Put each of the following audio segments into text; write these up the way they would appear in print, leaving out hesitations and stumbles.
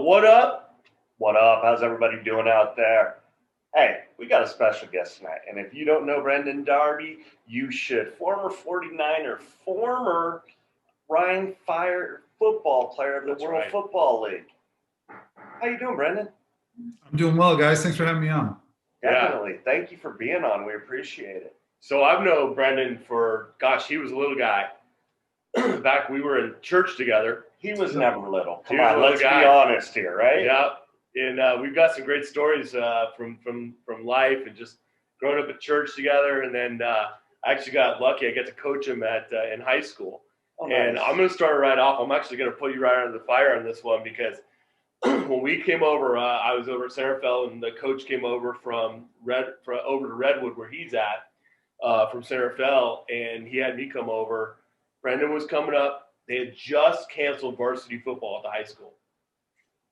What up? What up? How's everybody doing out there? Hey, we got a special guest tonight. And if you don't know Brendan Darby, you should. Former 49er, former Ryan Fire football player of the World Football League. How you doing, Brendan? I'm doing well, guys. Thanks for having me on. Definitely. Thank you for being on. We appreciate it. So I've known Brendan for, he was a little guy. Back we were in church together. He was never little. Come He was on, a let's be little guy. honest here, right? Yeah. And we've got some great stories from life and just growing up at church together. And then I actually got lucky. I got to coach him in high school. Oh, and nice. I'm going to start right off. I'm actually going to put you right under the fire on this one because when we came over, I was over at Centerville, and the coach came over over to Redwood where he's at from Centerville, and he had me come over. Brendan was coming up. They had just canceled varsity football at the high school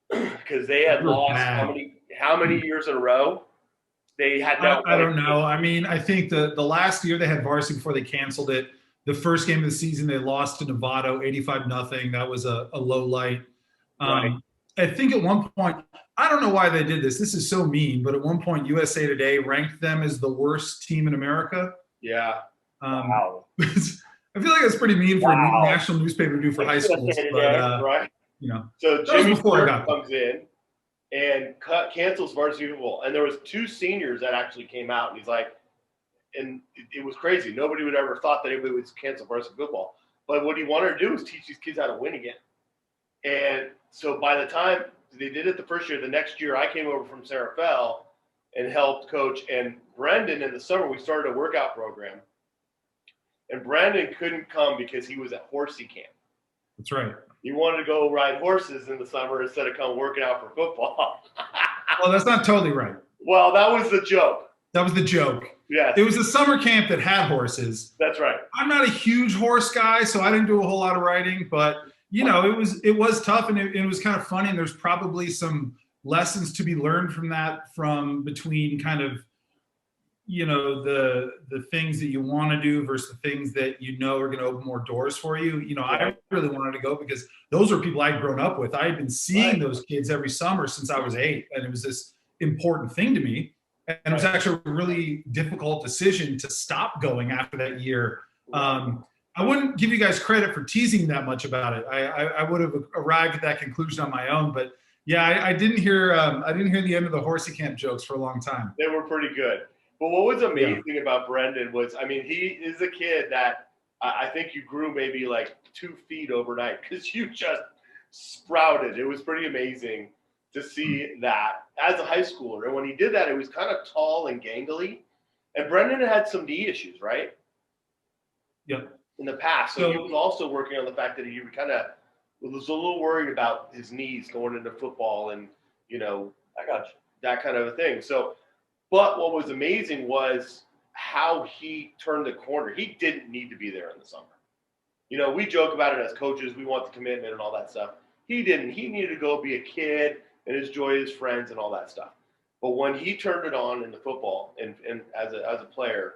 because they had lost how many years in a row? They had no. I don't know. I mean, I think the last year they had varsity before they canceled it. The first game of the season they lost to Nevada 85-0. That was a low light. Right. I think at one point, I don't know why they did this. This is so mean, but at one point USA Today ranked them as the worst team in America. Yeah. Wow. I feel like that's pretty mean for a national newspaper to do for high schools. But, right. You know, so Jimmy Ford comes in and cancels varsity football. And there was 2 seniors that actually came out, and he's like, and it was crazy. Nobody would ever thought that anybody would cancel varsity football. But what he wanted to do was teach these kids how to win again. And so by the time they did it the first year, the next year I came over from Centerville and helped coach. And Brendan, in the summer, we started a workout program. And Brandon couldn't come because he was at horsey camp. That's right. He wanted to go ride horses in the summer instead of come working out for football. Well, that's not totally right. Well, that was the joke. That was the joke. Yes. It was a summer camp that had horses. That's right. I'm not a huge horse guy, so I didn't do a whole lot of riding, but you know, it was tough, and it was kind of funny. And there's probably some lessons to be learned from that, from between kind of, you know, the things that you want to do versus the things that you know are going to open more doors for you. You know, I really wanted to go because those were people I'd grown up with. I had been seeing those kids every summer since I was 8, and it was this important thing to me. And it was actually a really difficult decision to stop going after that year. I wouldn't give you guys credit for teasing that much about it. I would have arrived at that conclusion on my own, but yeah, I didn't hear the end of the horsey camp jokes for a long time. They were pretty good. But what was amazing about Brendan was, I mean, he is a kid that I think you grew maybe like 2 feet overnight because you just sprouted. It was pretty amazing to see that as a high schooler. And when he did that, it was kind of tall and gangly. And Brendan had some knee issues, right? Yep. In the past. So he was also working on the fact that he kind of was a little worried about his knees going into football and, you know, I got you. That kind of a thing. So, but what was amazing was how he turned the corner. He didn't need to be there in the summer. You know, we joke about it as coaches. We want the commitment and all that stuff. He didn't. He needed to go be a kid and enjoy his friends and all that stuff. But when he turned it on in the football and as a player,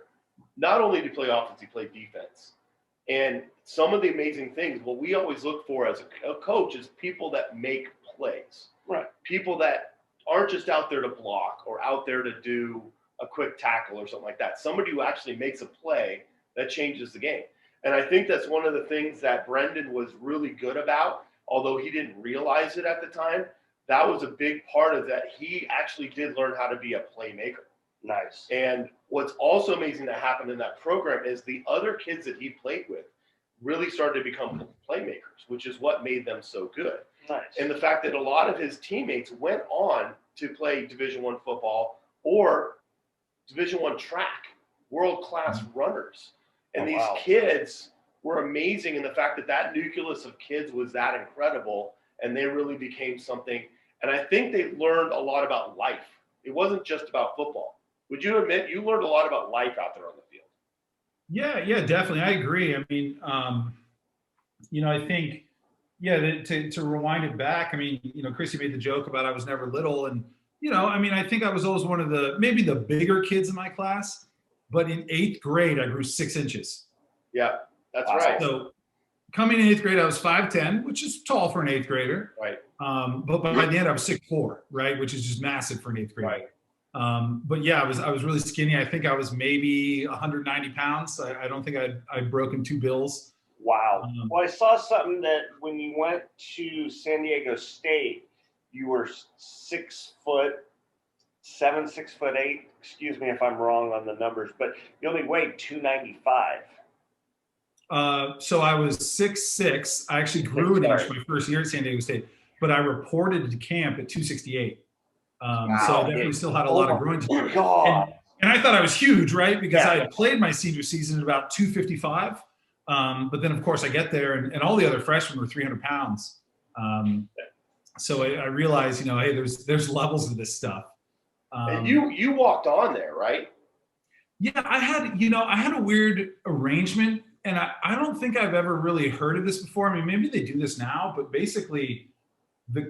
not only did he play offense, he played defense. And some of the amazing things, what we always look for as a coach is people that make plays. Right. People that aren't just out there to block or out there to do a quick tackle or something like that. Somebody who actually makes a play that changes the game. And I think that's one of the things that Brendan was really good about, although he didn't realize it at the time. That was a big part of that. He actually did learn how to be a playmaker. Nice. And what's also amazing that happened in that program is the other kids that he played with really started to become playmakers, which is what made them so good. Nice. And the fact that a lot of his teammates went on to play Division I football or Division I track, world-class runners. And these kids were amazing in the fact that that nucleus of kids was that incredible, and they really became something. And I think they learned a lot about life. It wasn't just about football. Would you admit you learned a lot about life out there on the field? Yeah, definitely. I agree. I mean, you know, I think, to rewind it back, I mean, you know, Chrissy made the joke about I was never little. And, you know, I mean, I think I was always one of maybe the bigger kids in my class. But in 8th grade, I grew 6 inches. Yeah, that's right. So coming in 8th grade, I was 5'10", which is tall for an 8th grader. Right. But by the end, I was 6'4", right, which is just massive for an 8th grader. Right. But yeah, I was really skinny. I think I was maybe 190 pounds. I don't think I'd broken 2 bills. Wow. Well, I saw something that when you went to San Diego State, you were 6'7", 6'8". Excuse me if I'm wrong on the numbers, but you only weighed 295. So I was 6'6". I actually grew an inch my first year at San Diego State, but I reported to camp at 268. Wow. So I definitely still had a lot of growing to do. God. And I thought I was huge, right? Because I had played my senior season at about 255. But then, of course, I get there, and all the other freshmen were 300 pounds. So I realized, hey, there's levels of this stuff. And you walked on there, right? Yeah, I had a weird arrangement, and I don't think I've ever really heard of this before. I mean, maybe they do this now, but basically the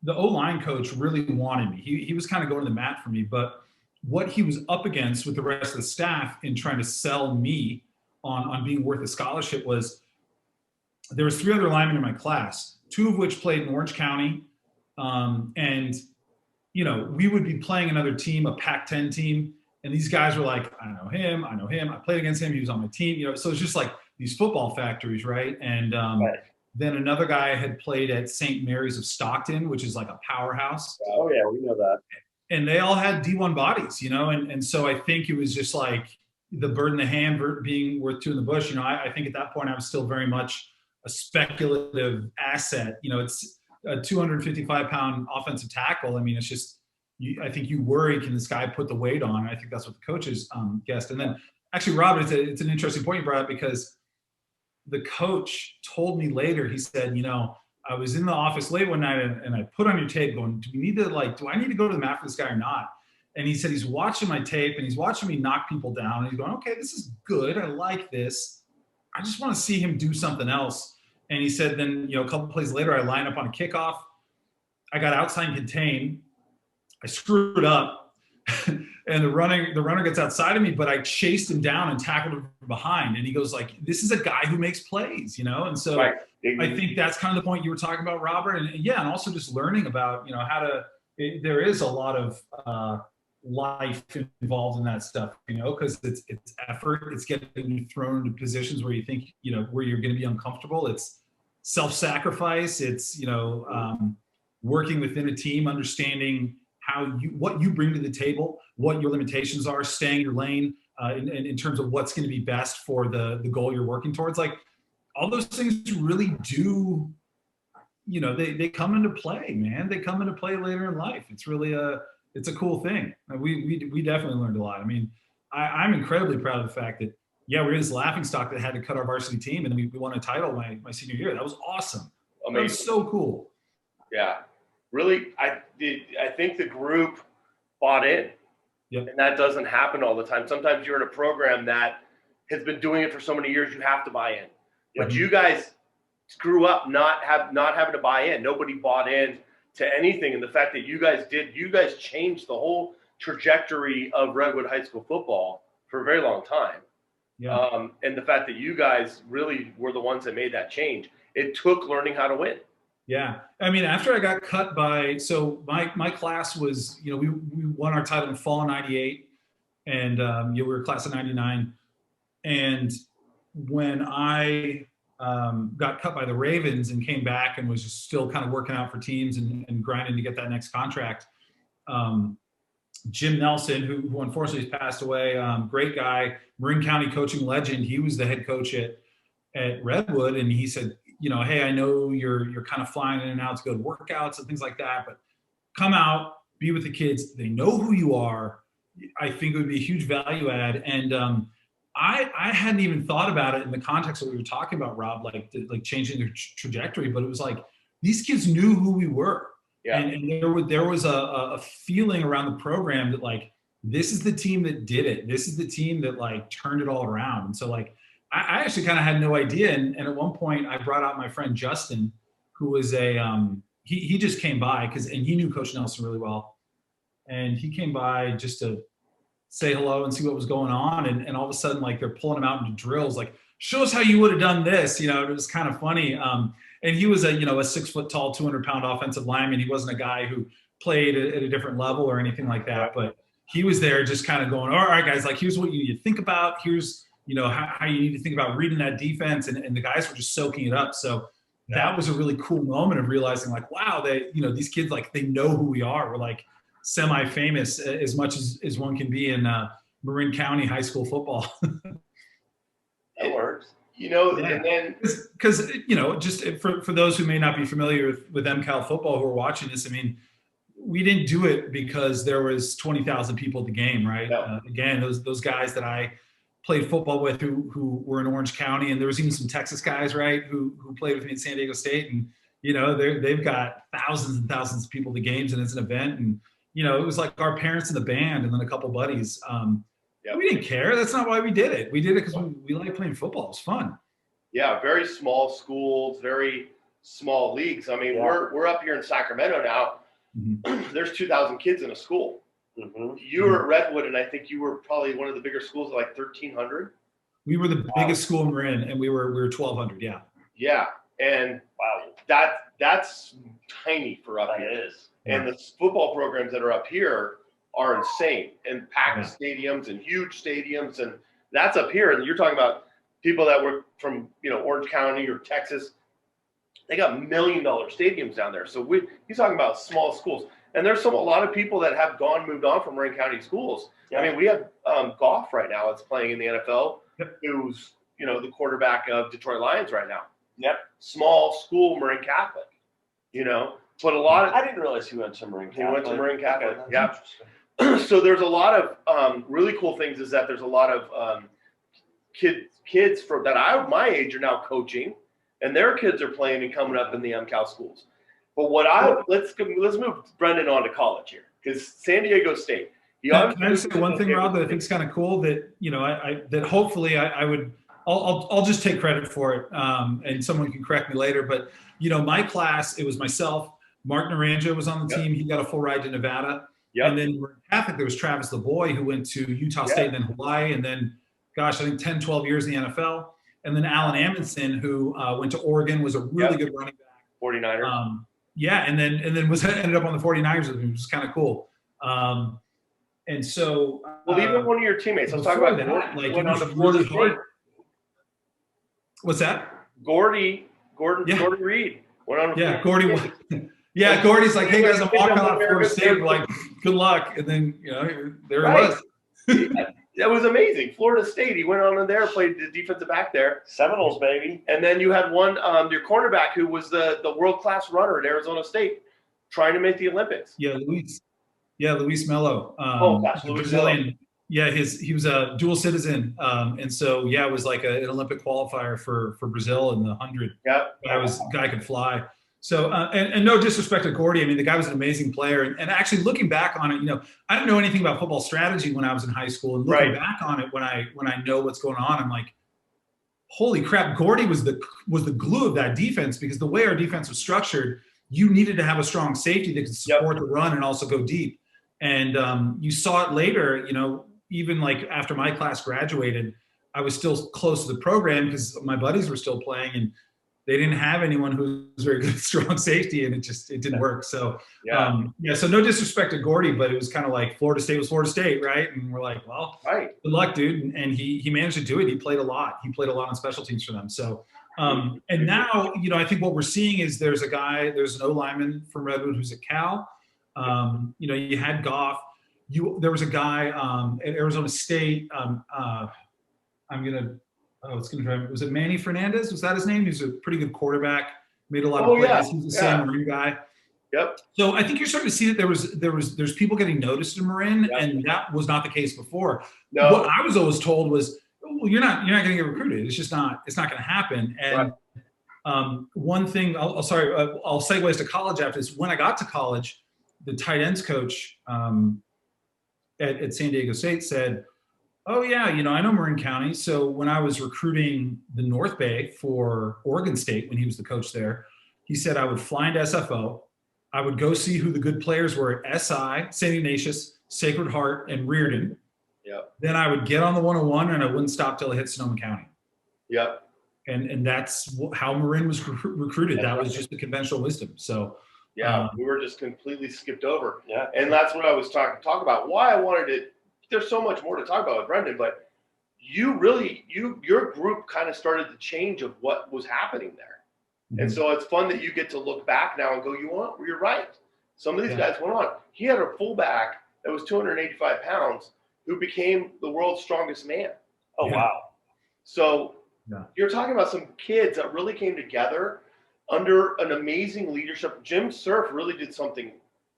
O-line coach really wanted me. He was kind of going to the mat for me, but what he was up against with the rest of the staff in trying to sell me on being worth a scholarship was there was 3 other linemen in my class, 2 of which played in Orange County. And, we would be playing another team, a Pac-10 team. And these guys were like, I know him. I played against him. He was on my team, so it's just like these football factories. Right. And then another guy had played at St. Mary's of Stockton, which is like a powerhouse. Oh yeah, we know that. And they all had D1 bodies, and so I think it was just like the bird in the hand being worth 2 in the bush. I think at that point I was still very much a speculative asset. It's a 255-pound offensive tackle. I mean, it's just, I think you worry, can this guy put the weight on? I think that's what the coaches guessed. And then actually, Robert, it's an interesting point you brought up, because the coach told me later, he said, I was in the office late one night and I put on your tape going, do I need to go to the mat for this guy or not? And he said, he's watching my tape and he's watching me knock people down. And he's going, okay, this is good. I like this. I just want to see him do something else. And he said, then, a couple plays later, I line up on a kickoff. I got outside and contain. I screwed up. And the runner gets outside of me, but I chased him down and tackled him from behind. And he goes like, this is a guy who makes plays, And so right. I think that's kind of the point you were talking about, Robert. And also just learning about, there is a lot of life involved in that stuff, because it's effort. It's getting you thrown into positions where you think, where you're going to be uncomfortable. It's self-sacrifice. It's, working within a team, understanding what you bring to the table, what your limitations are, staying in your lane in terms of what's going to be best for the goal you're working towards. Like all those things really do, they come into play, man. They come into play later in life. It's really it's a cool thing. We definitely learned a lot. I mean, I'm incredibly proud of the fact that, we were this laughingstock that had to cut our varsity team, and then we won a title my senior year. That was awesome. Amazing. That was so cool. Yeah. Really, I think the group bought in. Yep. And that doesn't happen all the time. Sometimes you're in a program that has been doing it for so many years, you have to buy in. But you guys grew up not having to buy in. Nobody bought in to anything. And the fact that you guys changed the whole trajectory of Redwood High School football for a very long time. Yeah. And the fact that you guys really were the ones that made that change. It took learning how to win. Yeah. I mean, after I got cut so my class was, we won our title in fall of 98, and we were class of 99. And when I got cut by the Ravens and came back and was just still kind of working out for teams and grinding to get that next contract, Jim Nelson, who unfortunately has passed away, great guy, Marin County coaching legend. He was the head coach at Redwood, and he said, hey, I know you're kind of flying in and out to go to workouts and things like that, but come out, be with the kids. They know who you are. I think it would be a huge value add. And I hadn't even thought about it in the context of what we were talking about, Rob, like changing their trajectory, but it was like these kids knew who we were. Yeah. And there was a feeling around the program that like, this is the team that did it. This is the team that like turned it all around. And so like, I actually kind of had no idea. And at one point I brought out my friend Justin, who was he just came by and he knew Coach Nelson really well. And he came by just to say hello and see what was going on. And all of a sudden, like they're pulling him out into drills, like show us how you would have done this. You know, it was kind of funny. And he was a 6 foot tall, 200-pound offensive lineman. He wasn't a guy who played at a different level or anything like that, but he was there just kind of going, all right, guys, like, here's what you need to think about. Here's, how you need to think about reading that defense. And the guys were just soaking it up. So that was a really cool moment of realizing, like, wow, these kids, like, they know who we are. We're like semi-famous as much as one can be in Marin County high school football. That works. And then because just for those who may not be familiar with MCAL football who are watching this, I mean, we didn't do it because there was 20,000 people at the game, right? No. Again, those guys that I played football with who were in Orange County, and there was even some Texas guys, right, who played with me at San Diego State, and they've got thousands and thousands of people at the games, and it's an event, and it was like our parents in the band, and then a couple buddies. We didn't care. That's not why we did it. We did it because we like playing football. It was fun. Yeah, very small schools, very small leagues. I mean, we're up here in Sacramento now. Mm-hmm. There's 2,000 kids in a school. Mm-hmm. You were at Redwood, and I think you were probably one of the bigger schools at like 1,300. We were the biggest school in Marin, and we were 1,200. Yeah. Yeah, and that's tiny for up here. It is. And the football programs that are up here are insane, and packed stadiums and huge stadiums, and that's up here. And you're talking about people that were from Orange County or Texas. They got $1 million stadiums down there. So he's talking about small schools, and there's a lot of people that have moved on from Marin County schools. Yeah. I mean, we have Goff right now that's playing in the NFL, who's the quarterback of Detroit Lions right now. Yep, small school Marin Catholic. But a lot of I didn't realize he went to Marin Catholic. He went to Marin Catholic. Okay, yeah. So there's a lot of really cool things. Is that there's a lot of kids that my age are now coaching, and their kids are playing and coming up in the MCAL schools. But let's move Brendan on to college here, because San Diego State. Can I just say one thing, Rob, that I think is kind of cool that that hopefully I'll just take credit for it, and someone can correct me later. But my class, it was myself. Mark Naranja was on the team. He got a full ride to Nevada. Yep. And then in Catholic, there was Travis LeBoy, who went to Utah State and then Hawaii, and then, I think 10, 12 years in the NFL. And then Alan Amundsen, who went to Oregon, was a really good running back. 49ers. And then ended up on the 49ers with me, which is kind of cool. And so, even one of your teammates, let's talk about that. Went on to Florida State. What's that? Gordon Reed went on. Yeah, Gordy. Yeah, Gordy's like, hey guys, I'm walking out of Florida State. We're like, good luck. And then, there it was. That was amazing. Florida State, he went on in there, played the defensive back there. Seminoles, baby. And then you had one, your cornerback, who was the world-class runner at Arizona State, trying to make the Olympics. Yeah, Luis Melo. Luis Brazilian. Melo. Yeah, he was a dual citizen. And so, it was like an Olympic qualifier for Brazil in the 100. Yeah. Guy could fly. So, and no disrespect to Gordy. I mean, the guy was an amazing player. And actually looking back on it, I didn't know anything about football strategy when I was in high school. And looking back on it, when I know what's going on, I'm like, holy crap, Gordy was the glue of that defense, because the way our defense was structured, you needed to have a strong safety that could support the run and also go deep. And you saw it later, even like after my class graduated, I was still close to the program because my buddies were still playing, and they didn't have anyone who was very good at strong safety, and it didn't work. So, so no disrespect to Gordy, but it was kind of like Florida State was Florida State, right? And we're like, well, good luck, dude. And he managed to do it. He played a lot. He played a lot on special teams for them. So, and now, I think what we're seeing is there's an O-lineman from Redwood who's at Cal. You had Goff. There was a guy at Arizona State. Was it Manny Fernandez? Was that his name? He's a pretty good quarterback. Made a lot of plays. Yeah. He's the same Marin guy. Yep. So I think you're starting to see that there's people getting noticed in Marin, and that was not the case before. No. What I was always told was, well, you're not going to get recruited. It's just not. It's not going to happen. And one thing, I'll segue us to college after this. When I got to college, the tight ends coach at San Diego State said, oh, yeah, I know Marin County. So when I was recruiting the North Bay for Oregon State, when he was the coach there, he said I would fly into SFO. I would go see who the good players were at SI, St. Ignatius, Sacred Heart, and Reardon. Yep. Then I would get on the 101, and I wouldn't stop till I hit Sonoma County. Yep. And that's how Marin was recruited. That was just the conventional wisdom. So yeah, we were just completely skipped over. Yeah. And that's what I was talk about. Why I wanted it. There's so much more to talk about with Brendan, but your group kind of started the change of what was happening there. Mm-hmm. And so it's fun that you get to look back now and go, you're right. Some of these guys went on. He had a fullback that was 285 pounds who became the world's strongest man. Oh, wow. So you're talking about some kids that really came together under an amazing leadership. Jim Surf really did something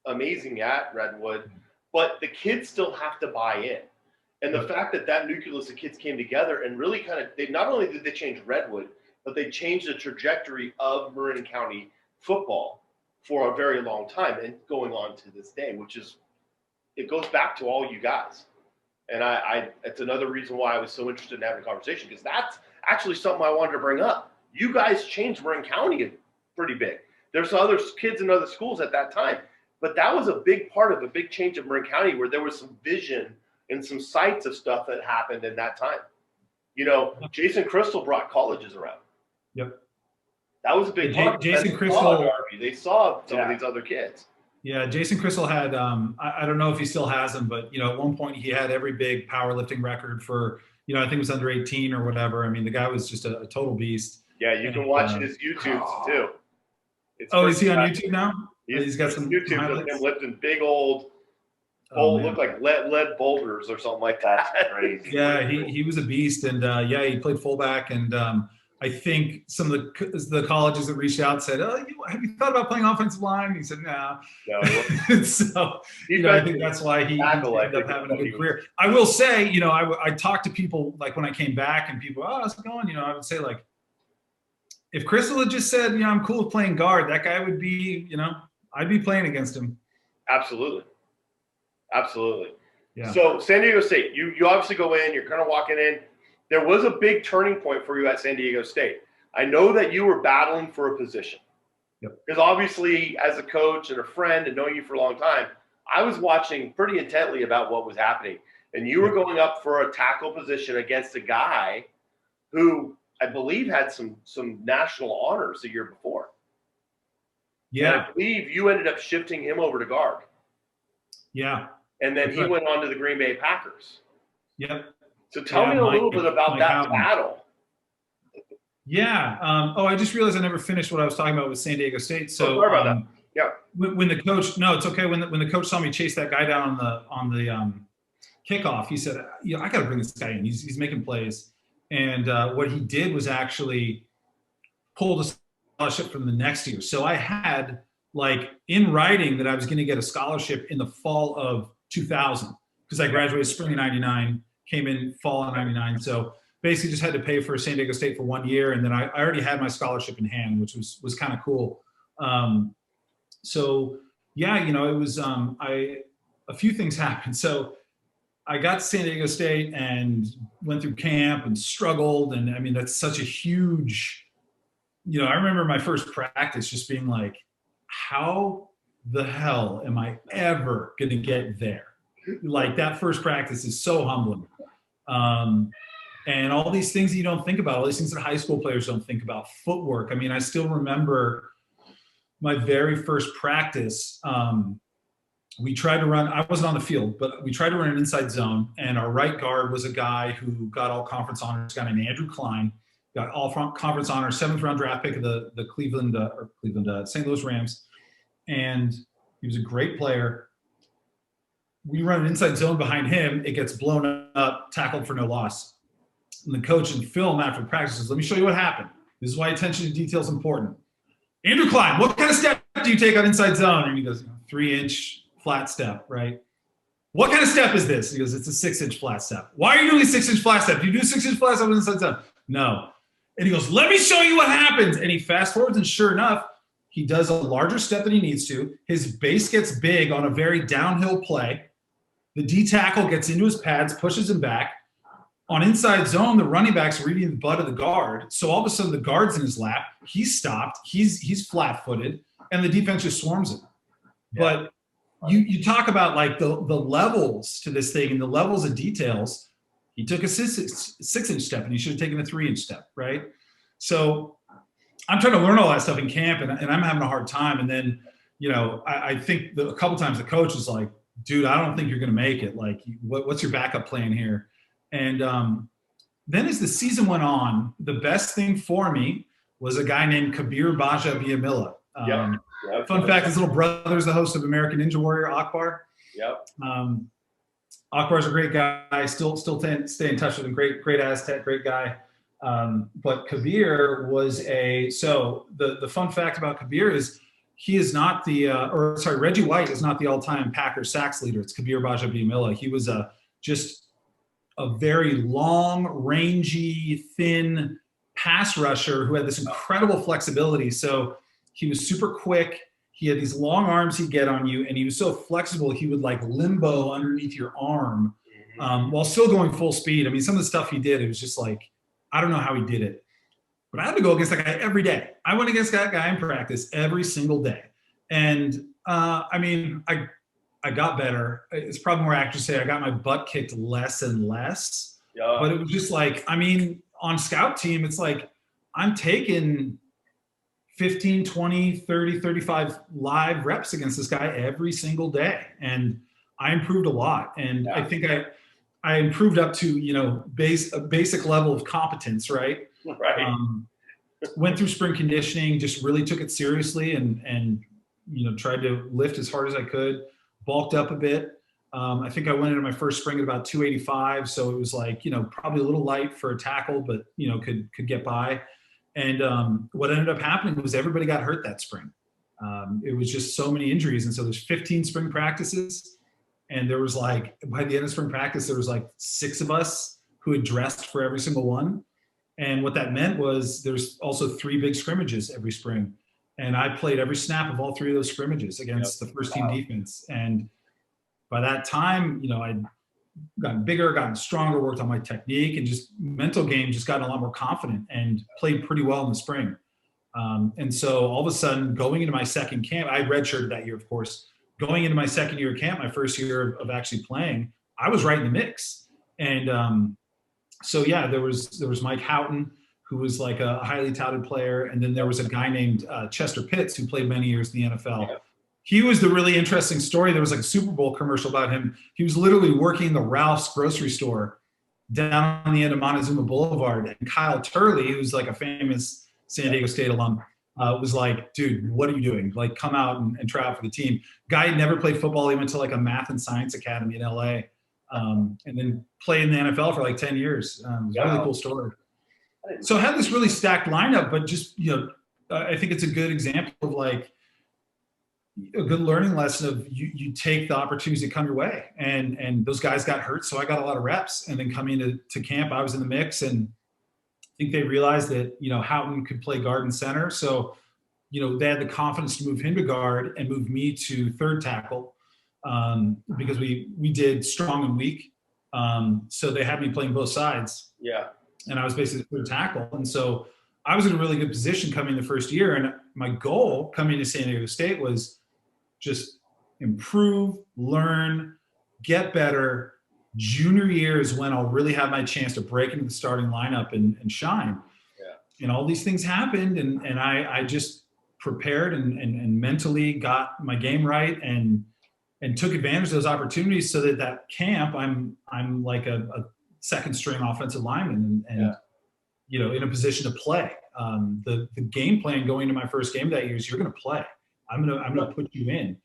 amazing at Redwood, but the kids still have to buy in. And the fact that nucleus of kids came together and really they not only did they change Redwood, but they changed the trajectory of Marin County football for a very long time and going on to this day, it goes back to all you guys. And it's another reason why I was so interested in having a conversation, because that's actually something I wanted to bring up. You guys changed Marin County pretty big. There's other kids in other schools at that time, but that was a big part of a big change of Marin County where there was some vision and some sights of stuff that happened in that time. Jason Crystal brought colleges around. Yep. That was a big part. Jason Crystal. Darby. They saw some of these other kids. Yeah, Jason Crystal had, I don't know if he still has them, but, at one point he had every big powerlifting record for, I think it was under 18 or whatever. I mean, the guy was just a total beast. Yeah, you can watch his YouTubes too. Is he on YouTube now? He's got some YouTube of him lifting big old, look like lead boulders or something like that. That's crazy. Yeah, he was a beast. And he played fullback. And I think some of the colleges that reached out said, have you thought about playing offensive line? And he said, no. So, I think that's why he ended up having a good career. I will say, I talked to people, like when I came back and people, how's it going? I would say, like, if Crystal had just said, I'm cool with playing guard, that guy would be, I'd be playing against him. Absolutely. Yeah. So San Diego State, you obviously go in, you're kind of walking in. There was a big turning point for you at San Diego State. I know that you were battling for a position. Yep. Because obviously, as a coach and a friend and knowing you for a long time, I was watching pretty intently about what was happening. And you were going up for a tackle position against a guy who I believe had some national honors the year before. Yeah. And I believe you ended up shifting him over to guard. Yeah. And then he went on to the Green Bay Packers. Yep. So tell me a little bit about that battle. Yeah. I just realized I never finished what I was talking about with San Diego State. So sorry about that. Yeah. When the coach, no, it's okay. When the coach saw me chase that guy down on the kickoff, he said, I got to bring this guy in. He's making plays. And what he did was actually pulled a scholarship from the next year. So I had, like, in writing that I was going to get a scholarship in the fall of 2000 because I graduated spring of 99, came in fall of 99. So basically just had to pay for San Diego State for 1 year. And then I already had my scholarship in hand, which was kind of cool. So yeah, it was, a few things happened. So I got to San Diego State and went through camp and struggled. And I mean, that's such a huge, I remember my first practice just being like, how the hell am I ever going to get there? Like, that first practice is so humbling. And all these things you don't think about, all these things that high school players don't think about, footwork. I mean, I still remember my very first practice. We tried to run, I wasn't on the field, but we tried to run an inside zone. And our right guard was a guy who got all conference honors, a guy named Andrew Klein, got all conference honors, 7th round draft pick of the St. Louis Rams. And he was a great player. We run an inside zone behind him. It gets blown up, tackled for no loss. And the coach in film after practice says, let me show you what happened. This is why attention to detail is important. Andrew Klein, what kind of step do you take on inside zone? And he goes, 3-inch flat step, right? What kind of step is this? He goes, it's a 6-inch flat step. Why are you doing a 6-inch flat step? Do you do a 6-inch flat step on inside zone? No. And he goes, let me show you what happens. And he fast forwards, and sure enough, he does a larger step than he needs to. His base gets big on a very downhill play. The D tackle gets into his pads, pushes him back. On inside zone, the running back's reading the butt of the guard. So all of a sudden, the guard's in his lap. He's stopped. He's flat-footed, and the defense just swarms him. Yeah. But you talk about, like, the levels to this thing and the levels of details. he took a 6-inch step and he should have taken a 3-inch step, right? So I'm trying to learn all that stuff in camp, and I'm having a hard time. And then, I think a couple times the coach is like, dude, I don't think you're going to make it. Like, what's your backup plan here? And then as the season went on, the best thing for me was a guy named Kabir Baja Biamila. Fun fact, his little brother's the host of American Ninja Warrior, Akbar. Yep. Akbar's a great guy. Still stay in touch with him. Great Aztec, great guy. But Kabir was the fun fact about Kabir is he is not Reggie White is not the all-time Packers sacks leader. It's Kabir Baja Biamila. He was just a very long, rangy, thin pass rusher who had this incredible flexibility. So he was super quick. He had these long arms he'd get on you, and he was so flexible, he would like limbo underneath your arm while still going full speed. I mean, some of the stuff he did, it was just like, I don't know how he did it. But I had to go against that guy every day. I went against that guy in practice every single day. And I got better. It's probably more accurate to say I got my butt kicked less and less. Yeah. But it was just like, on scout team, it's like I'm taking 15, 20, 30, 35 live reps against this guy every single day. And I improved a lot. And I think I improved up to, a basic level of competence, right? Right. Went through spring conditioning, just really took it seriously and tried to lift as hard as I could, bulked up a bit. I think I went into my first spring at about 285. So it was like, probably a little light for a tackle, but, could get by. And what ended up happening was everybody got hurt that spring. It was just so many injuries. And so there's 15 spring practices. And there was like, by the end of spring practice, there was like 6 of us who had dressed for every single one. And what that meant was there's also 3 big scrimmages every spring. And I played every snap of all 3 of those scrimmages against the first team defense. And by that time, I'd gotten bigger, gotten stronger, worked on my technique, and just mental game, just gotten a lot more confident and played pretty well in the spring. And so all of a sudden, going into my second camp, I redshirted that year, of course. Going into my second year of camp, my first year of actually playing, I was right in the mix. And there was Mike Houghton, who was like a highly touted player. And then there was a guy named Chester Pitts, who played many years in the NFL. Yeah. He was the really interesting story. There was like a Super Bowl commercial about him. He was literally working the Ralph's grocery store down on the end of Montezuma Boulevard. And Kyle Turley, who's like a famous San Diego State alum, was like, dude, what are you doing? Like, come out and try out for the team. Guy had never played football. He went to like a math and science academy in LA, and then played in the NFL for like 10 years. It was a really cool story. So I had this really stacked lineup, but just, I think it's a good example of like a good learning lesson of you take the opportunities that come your way. And those guys got hurt, so I got a lot of reps. And then coming to camp, I was in the mix, and I think they realized that, Houghton could play guard and center. So, they had the confidence to move him to guard and move me to third tackle because we did strong and weak. So they had me playing both sides. Yeah. And I was basically third tackle. And so I was in a really good position coming the first year. And my goal coming to San Diego State was just improve, learn, get better. Junior year is when I'll really have my chance to break into the starting lineup and shine. Yeah. And all these things happened, and I just prepared and mentally got my game right and took advantage of those opportunities so that camp I'm like a second string offensive lineman and in a position to play. The game plan going into my first game that year is you're going to play. I'm gonna put you in.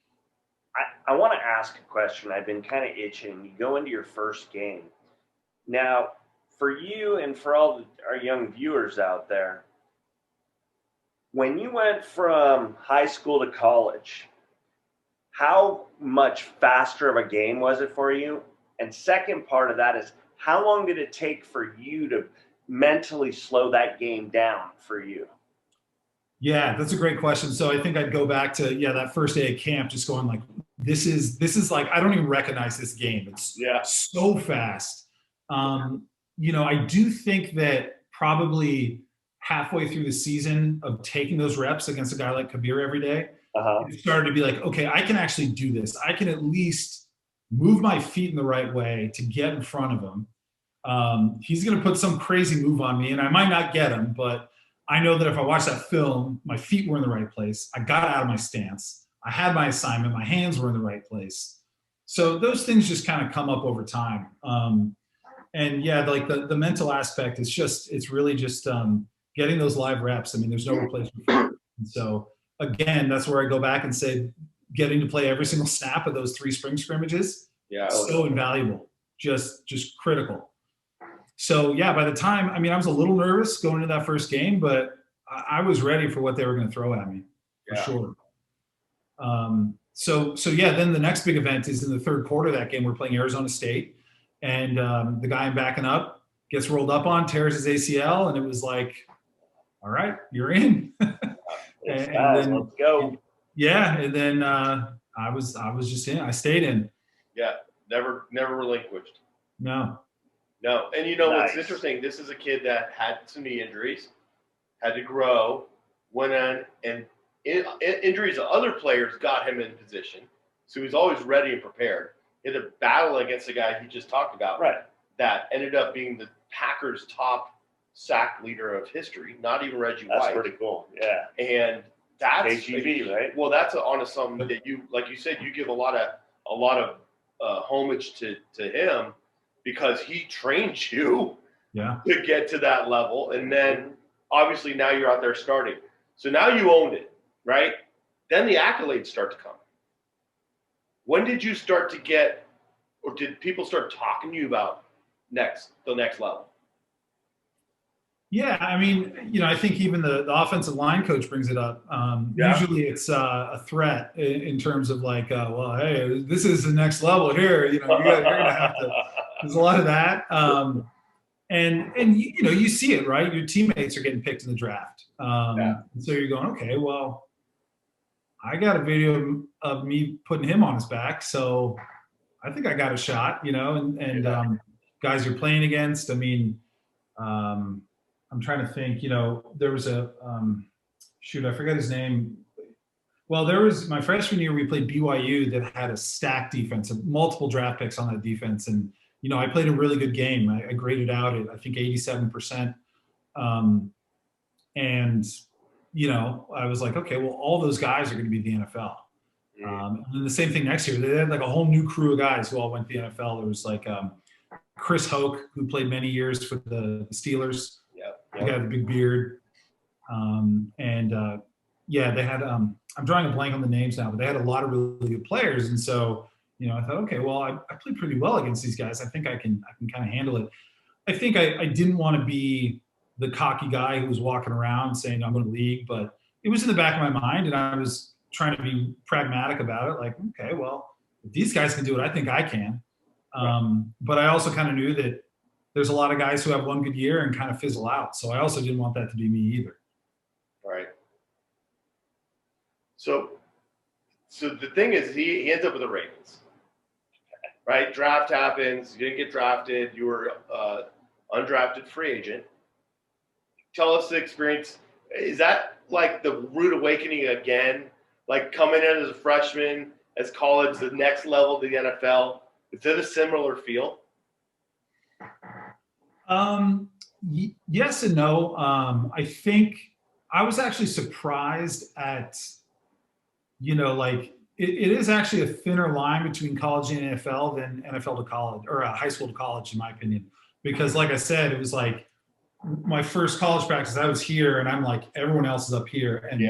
I want to ask a question. I've been kind of itching. You go into your first game. Now, for you and for all our young viewers out there, when you went from high school to college, how much faster of a game was it for you? And second part of that is, how long did it take for you to mentally slow that game down for you? Yeah, that's a great question. So I think I'd go back to, that first day of camp, just going like, this is like, I don't even recognize this game. It's so fast. I do think that probably halfway through the season of taking those reps against a guy like Kabir every day, it started to be like, okay, I can actually do this. I can at least move my feet in the right way to get in front of him. He's going to put some crazy move on me, and I might not get him, but I know that if I watch that film, my feet were in the right place. I got out of my stance. I had my assignment. My hands were in the right place. So those things just kind of come up over time. And yeah, like the mental aspect, it's really just getting those live reps. I mean, there's no replacement for it. And so again, that's where I go back and say, getting to play every single snap of those 3 spring scrimmages, so invaluable, just critical. So yeah, by the time, I mean, I was a little nervous going into that first game, but I was ready for what they were going to throw at me, for sure. So yeah, then the next big event is in the third quarter of that game. We're playing Arizona State, and the guy I'm backing up gets rolled up on, tears his ACL, and it was like, all right, you're in. and then, let's go. Yeah, and then I was just in. I stayed in. Yeah, never relinquished. No. And you know what's interesting? This is a kid that had some knee injuries, had to grow, went on, and injuries to other players got him in position. So he was always ready and prepared. He had a battle against the guy he just talked about. Right. That ended up being the Packers' top sack leader of history, not even Reggie White. That's pretty cool. Yeah. And that's KGB, right? Well, that's on something that you, like you said, you give a lot of homage to him, because he trained you to get to that level. And then obviously now you're out there starting. So now you owned it, right? Then the accolades start to come. When did you start to get, or did people start talking to you about the next level? Yeah, I mean, I think even the offensive line coach brings it up. Usually it's a threat in terms of like, well, hey, this is the next level here. You're going to have to. There's a lot of that, and you see it, right? Your teammates are getting picked in the draft, so you're going, okay, well, I got a video of me putting him on his back, so I think I got a shot, and guys you're playing against. I mean, I'm trying to think. There was a I forget his name. Well, there was my freshman year. We played BYU that had a stacked defense, multiple draft picks on that defense, and I played a really good game. I graded out at, I think, 87%. And, I was like, okay, well, all those guys are going to be the NFL. And then the same thing next year. They had like a whole new crew of guys who all went to the NFL. There was like Chris Hoke, who played many years for the Steelers. He got the big beard. They had, I'm drawing a blank on the names now, but they had a lot of really good players. And so, I thought, okay, well, I played pretty well against these guys. I think I can kind of handle it. I think I didn't want to be the cocky guy who was walking around saying I'm going to league, but it was in the back of my mind, and I was trying to be pragmatic about it. Like, okay, well, if these guys can do it, I think I can. But I also kind of knew that there's a lot of guys who have one good year and kind of fizzle out. So I also didn't want that to be me either. Right. So the thing is, he ends up with the Ravens. Right, draft happens. You didn't get drafted. You were undrafted free agent. Tell us the experience. Is that like the rude awakening again? Like coming in as a freshman, as college, the next level of the NFL? Is it a similar feel? Yes and no. I think I was actually surprised at, it is actually a thinner line between college and NFL than NFL to college, or high school to college, in my opinion. Because like I said, it was like my first college practice, I was here and I'm like, everyone else is up here. And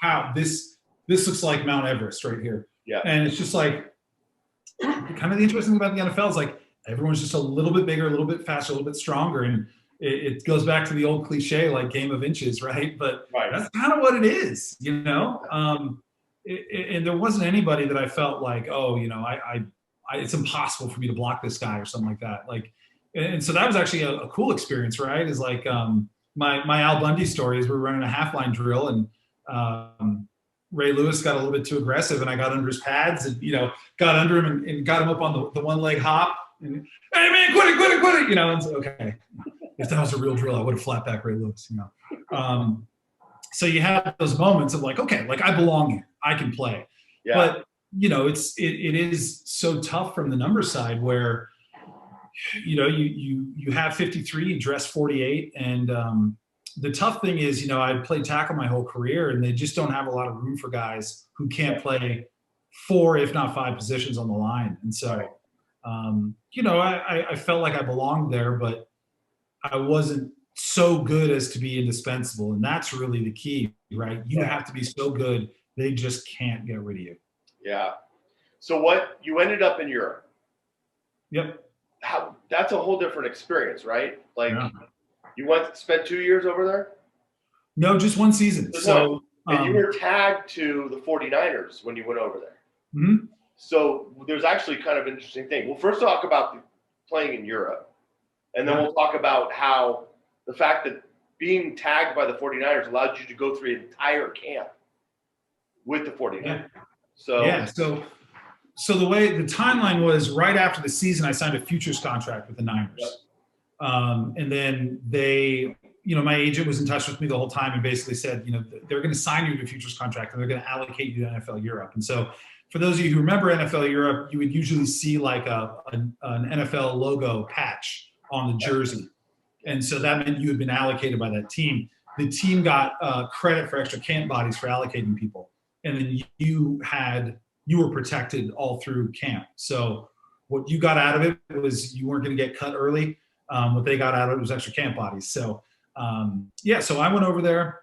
how this looks like Mount Everest right here. Yeah. And it's just like, kind of the interesting thing about the NFL is like, everyone's just a little bit bigger, a little bit faster, a little bit stronger. And it goes back to the old cliche, like game of inches, right? But that's kind of what it is, and there wasn't anybody that I felt like, oh, it's impossible for me to block this guy or something like that. Like, and so that was actually a cool experience, right? Is like my Al Bundy story is we're running a half line drill, and Ray Lewis got a little bit too aggressive, and I got under his pads and got under him and got him up on the one leg hop. And, hey man, quit it, And so, okay, if that was a real drill, I would have flat back Ray Lewis, So you have those moments of like, okay, like I belong here. I can play. Yeah. But, it is so tough from the number side where, you have 53, you dress 48, and the tough thing is, I played tackle my whole career, and they just don't have a lot of room for guys who can't play 4, if not 5 positions on the line. And so, I felt like I belonged there, but I wasn't so good as to be indispensable. And that's really the key, right? You have to be so good, they just can't get rid of you. Yeah. So you ended up in Europe. Yep. That's a whole different experience, right? Like you spent 2 years over there? No, just 1 season. So and you were tagged to the 49ers when you went over there. Mm-hmm. So there's actually kind of an interesting thing. We'll first talk about playing in Europe, and then we'll talk about how the fact that being tagged by the 49ers allowed you to go through an entire camp with the 49ers. Yeah. So the way the timeline was, right after the season, I signed a futures contract with the Niners. Yep. And then they, my agent was in touch with me the whole time and basically said, they're going to sign you to a futures contract and they're going to allocate you to NFL Europe. And so for those of you who remember NFL Europe, you would usually see like an NFL logo patch on the jersey. And so that meant you had been allocated by that team. The team got credit for extra camp bodies for allocating people. And then you were protected all through camp. So what you got out of it was you weren't going to get cut early. What they got out of it was extra camp bodies. So so I went over there,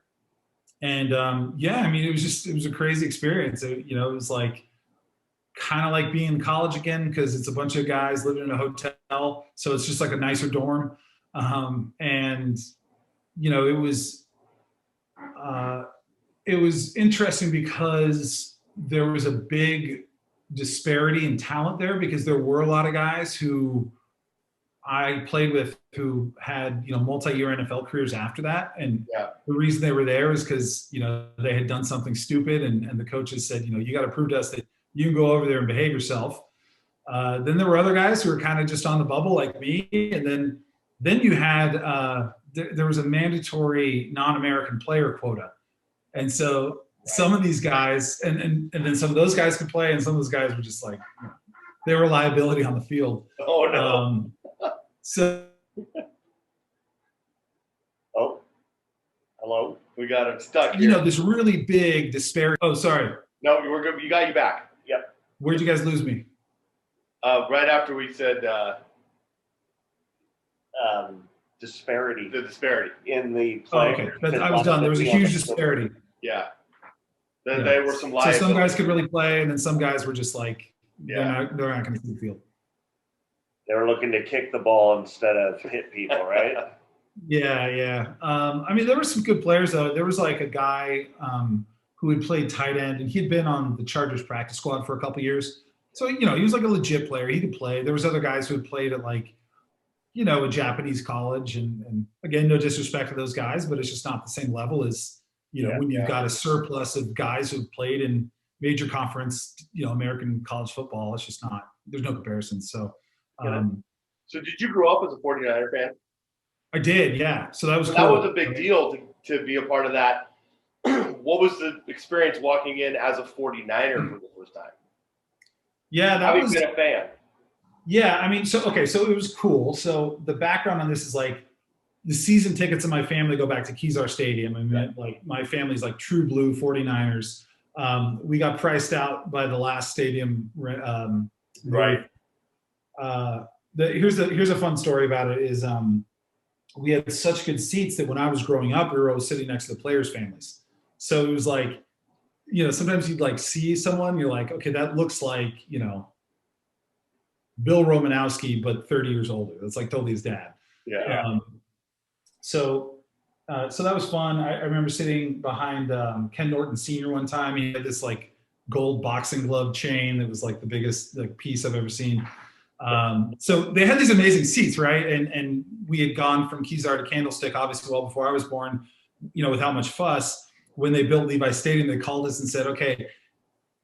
and it was a crazy experience. It was like kind of like being in college again, because it's a bunch of guys living in a hotel, so it's just like a nicer dorm. It was interesting because there was a big disparity in talent there, because there were a lot of guys who I played with who had, multi-year NFL careers after that. And the reason they were there is because, they had done something stupid, and the coaches said, you got to prove to us that you can go over there and behave yourself. Then there were other guys who were kind of just on the bubble like me. And then you had, there was a mandatory non-American player quota. And so some of these guys, and then some of those guys could play, and some of those guys were just like, they were a liability on the field. Oh, no. Hello? We got him stuck here. This really big disparity. Oh, sorry. No, we're good. You got you back. Yep. Where'd you guys lose me? Right after we said disparity. The disparity. In the play. Okay. But I was done. There was a huge disparity. Yeah. Then there were some liabilities. So some guys could really play, and then some guys were just like, they're not going to see the field. They were looking to kick the ball instead of hit people, right? Yeah. There were some good players, though. There was like a guy who had played tight end, and he'd been on the Chargers practice squad for a couple years. So, he was like a legit player. He could play. There was other guys who had played at like, a Japanese college. And again, no disrespect to those guys, but it's just not the same level as, when you've got a surplus of guys who've played in major conference, American college football. It's just not, there's no comparison. So, so did you grow up as a 49er fan? I did, yeah. So that was cool. That was a big deal to be a part of that. What was the experience walking in as a 49er for the first time? Yeah, Having been a fan. Yeah, so it was cool. So the background on this is like the season tickets in my family go back to Kezar Stadium. Like my family's like true blue 49ers. We got priced out by the last stadium. Right. Here's a fun story about it is we had such good seats that when I was growing up, we were always sitting next to the players' families. So it was like, sometimes you'd like see someone, you're like, okay, that looks like, Bill Romanowski, but 30 years older. That's like totally his dad. Yeah. So that was fun. I remember sitting behind Ken Norton Sr. one time. He had this like gold boxing glove chain that was like the biggest like piece I've ever seen. So they had these amazing seats, right? And we had gone from Kezar to Candlestick, obviously well before I was born, without much fuss. When they built Levi Stadium, they called us and said, okay,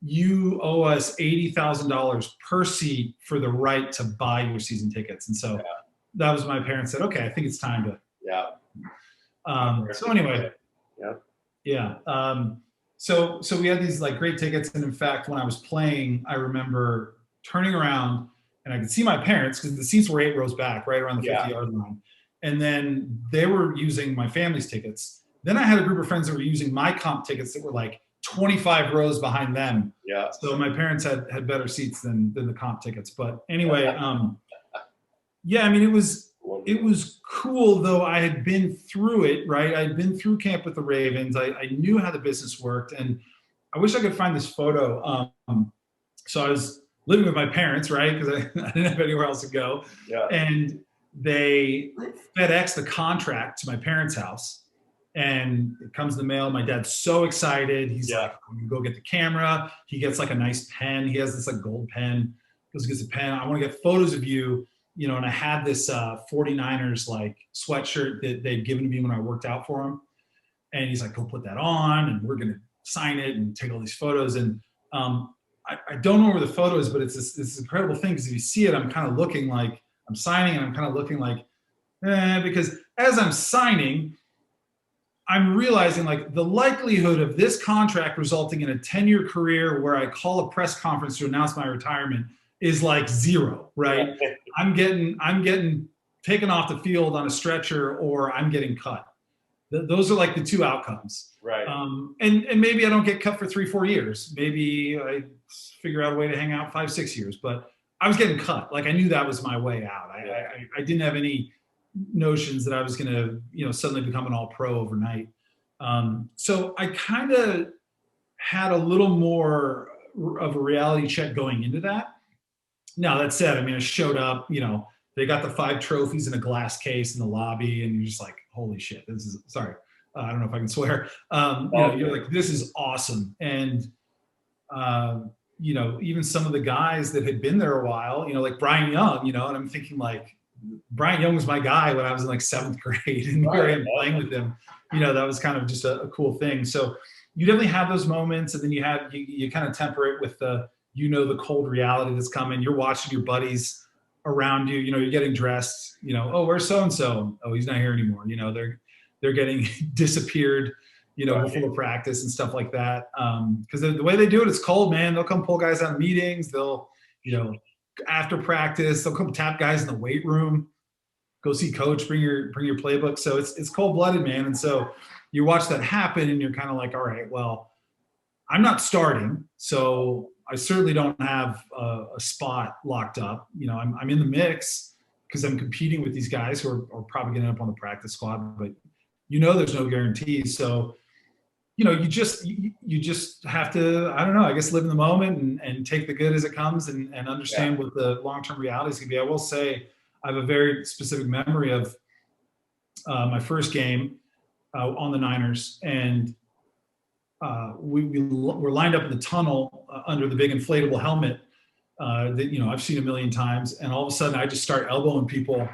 you owe us $80,000 per seat for the right to buy your season tickets. And so that was my parents said, okay, I think it's time to. Yeah. So anyway. Yeah. So we had these like great tickets. And in fact, when I was playing, I remember turning around and I could see my parents because the seats were 8 rows back, right around the 50-yard line. And then they were using my family's tickets. Then I had a group of friends that were using my comp tickets that were like 25 rows behind them. Yeah. So my parents had better seats than the comp tickets. But anyway, yeah, I mean, it was cool, though. I had been through it, right? I had been through camp with the Ravens. I knew how the business worked, and I wish I could find this photo. So I was living with my parents, right? Because I didn't have anywhere else to go. Yeah. And they FedEx the contract to my parents' house, and it comes in the mail. My dad's so excited. He's like, I'm gonna go get the camera. He gets like a nice pen. He has this like gold pen. Goes and gets a pen. I want to get photos of you, you know. And I had this 49ers like sweatshirt that they'd given to me when I worked out for him. And he's like, go put that on, and we're gonna sign it and take all these photos. And I don't know where the photo is, but it's this incredible thing, because if you see it, I'm kind of looking like I'm signing, and I'm kind of looking like, because as I'm signing, I'm realizing like the likelihood of this contract resulting in a 10-year career where I call a press conference to announce my retirement is like 0, right? I'm getting taken off the field on a stretcher, or I'm getting cut. Those are like the 2 outcomes. Right. And maybe I don't get cut for 3-4 years. Maybe I figure out a way to hang out 5-6 years, but I was getting cut. Like I knew that was my way out. I didn't have any notions that I was going to, you know, suddenly become an all-pro overnight. So I kind of had a little more of a reality check going into that. Now that said, I mean, I showed up, you know, they got the 5 trophies in a glass case in the lobby, and you're just like, holy shit, this is, sorry. I don't know if I can swear. You know, you're like, this is awesome. And, you know, even some of the guys that had been there a while, you know, like Brian Young, you know, and I'm thinking like, Brian Young was my guy when I was in like 7th grade, and here I am playing with him. You know, that was kind of just a cool thing. So you definitely have those moments, and then you kind of temper it with the, you know, the cold reality that's coming. You're watching your buddies around you, you know, you're getting dressed, you know, oh, where's so-and-so? Oh, he's not here anymore. You know, they're getting disappeared, you know, before practice and stuff like that. Because the way they do it, it's cold, man. They'll come pull guys out of meetings. They'll, you know, after practice, they'll come tap guys in the weight room, go see coach, bring your playbook. So it's cold-blooded, man. And so you watch that happen, and you're kind of like, all right, well, I'm not starting, so I certainly don't have a spot locked up. You know, I'm in the mix because I'm competing with these guys who are probably going to end up on the practice squad, but you know, there's no guarantees. So, you know, you just have to, I don't know, I guess live in the moment and take the good as it comes, and understand what the long-term realities can be. I will say I have a very specific memory of my first game on the Niners, and we're lined up in the tunnel under the big inflatable helmet that, you know, I've seen a million times. And all of a sudden I just start elbowing people,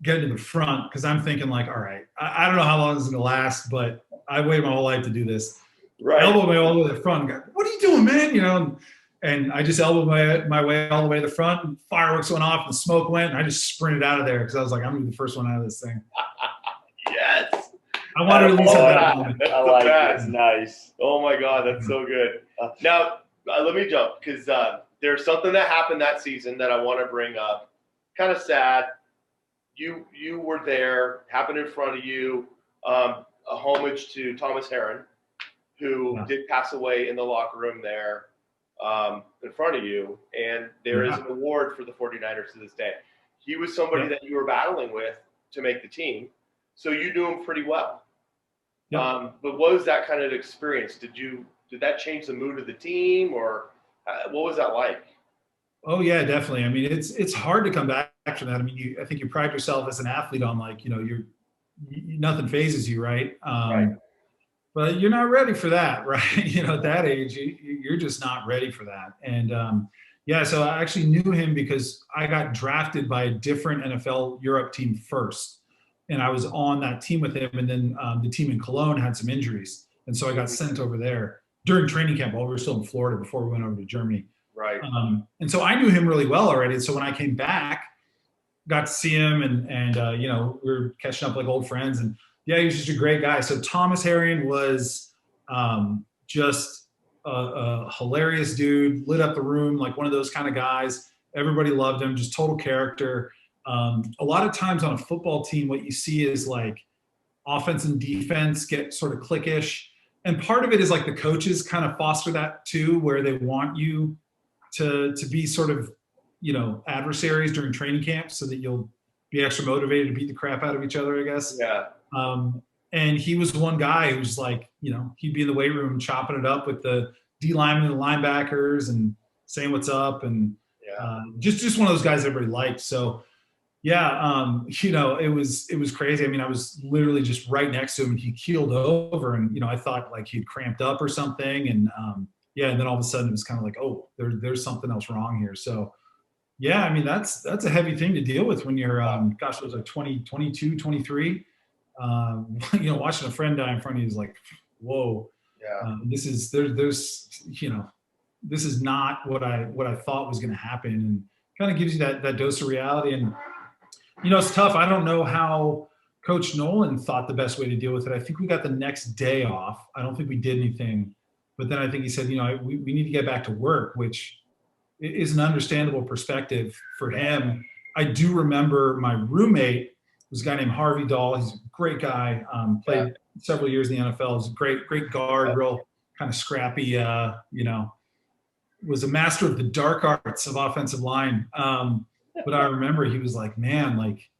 getting to the front, because I'm thinking like, all right, I don't know how long this is going to last, but I waited my whole life to do this. Right. Elbow me all the way to the front. And go, what are you doing, man? You know, and I just elbowed my way all the way to the front, and fireworks went off and smoke went, and I just sprinted out of there because I was like, I'm going to be the first one out of this thing. Yes. I wanted to at least have that moment. I like it. It's nice. Oh my God, that's so good. Now, let me jump, because there's something that happened that season that I want to bring up. Kind of sad. You were there, happened in front of you. A homage to Thomas Herron, who did pass away in the locker room there in front of you. And there is an award for the 49ers to this day. He was somebody that you were battling with to make the team, so you knew him pretty well. But what was that kind of experience? Did that change the mood of the team, or what was that like? Oh yeah, definitely. I mean, it's hard to come back from that. I mean, I think you pride yourself as an athlete on, like, you know, nothing phases you, right? But you're not ready for that, right? You know, at that age, you're just not ready for that. And so I actually knew him because I got drafted by a different NFL Europe team first. And I was on that team with him, and then the team in Cologne had some injuries, and so I got sent over there during training camp while we were still in Florida before we went over to Germany. Right. And so I knew him really well already. And so when I came back, got to see him, and you know, we were catching up like old friends, and he was just a great guy. So Thomas Herron was just a hilarious dude, lit up the room, like one of those kind of guys. Everybody loved him, just total character. A lot of times on a football team, what you see is like offense and defense get sort of cliquish. And part of it is like the coaches kind of foster that too, where they want you to be sort of, adversaries during training camp so that you'll be extra motivated to beat the crap out of each other, I guess. Yeah. And he was one guy who's like, he'd be in the weight room chopping it up with the D linemen and the linebackers and saying what's up. And just one of those guys everybody liked. So, yeah, it was crazy. I mean, I was literally just right next to him and he keeled over and, I thought like he'd cramped up or something. And and then all of a sudden it was kind of like, oh, there's something else wrong here. So, yeah, I mean, that's a heavy thing to deal with when you're, it was like 20, 22, 23. Watching a friend die in front of you is like, whoa. Yeah. This is this is not what I thought was going to happen, and kind of gives you that dose of reality. And it's tough. I don't know how Coach Nolan thought the best way to deal with it. I think we got the next day off. I don't think we did anything, but then I think he said, we need to get back to work, which is an understandable perspective for him. I do remember my roommate was a guy named Harvey Dahl. He's a great guy. Played several years in the NFL. He's a great guard, real kind of scrappy, was a master of the dark arts of offensive line. But I remember he was like, man, like,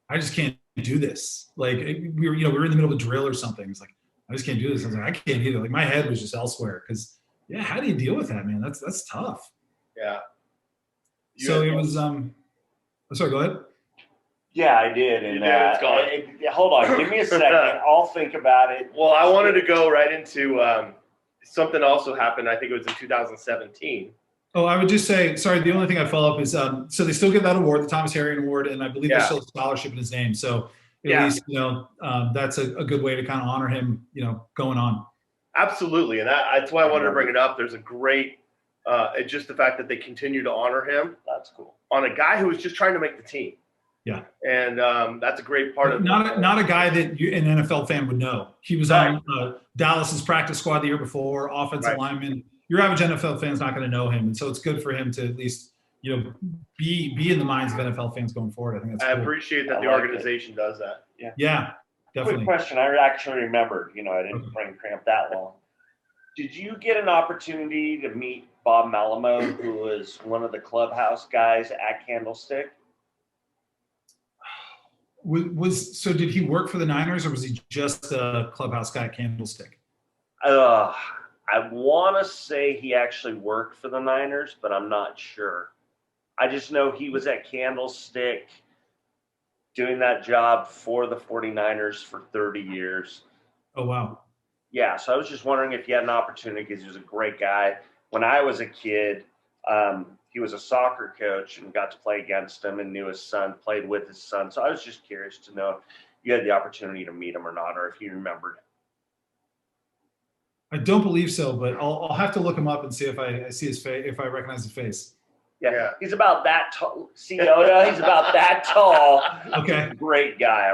I just can't do this. Like we were in the middle of a drill or something. It's like, I just can't do this. I was like, I can't either. Like my head was just elsewhere. Cause how do you deal with that, man? That's tough. Yeah. So it was, sorry, go ahead. Yeah, I did. And it's gone. Hold on, give me a second. I'll think about it. Well, I wanted to go right into something also happened. I think it was in 2017. Oh, I would just say, sorry, the only thing I'd follow up is, so they still give that award, the Thomas Harrion Award, and I believe there's still a scholarship in his name. So at least, that's a good way to kind of honor him, going on. Absolutely. And that's why I wanted to bring it up. There's a great, it's just the fact that they continue to honor him. That's cool. On a guy who was just trying to make the team. Yeah. And that's a great part of not a guy that an NFL fan would know. He was on Dallas's practice squad the year before, offensive lineman. Your average NFL fan's not going to know him. And so it's good for him to at least, be in the minds of NFL fans going forward. I think that's cool. Appreciate that the organization does that. Yeah, definitely. Quick question. I actually remembered, I didn't bring cramp that long. Did you get an opportunity to meet Bob Malamo, who was one of the clubhouse guys at Candlestick? So did he work for the Niners or was he just a clubhouse guy at Candlestick? I want to say he actually worked for the Niners, but I'm not sure. I just know he was at Candlestick doing that job for the 49ers for 30 years. Oh, wow. Yeah, so I was just wondering if you had an opportunity because he was a great guy. When I was a kid, he was a soccer coach and got to play against him and knew his son, played with his son. So I was just curious to know if you had the opportunity to meet him or not, or if you remembered. I don't believe so, but I'll have to look him up and see if I see his face, if I recognize his face. Yeah. He's about that tall. See Yoda? He's about that tall. Okay. Great guy.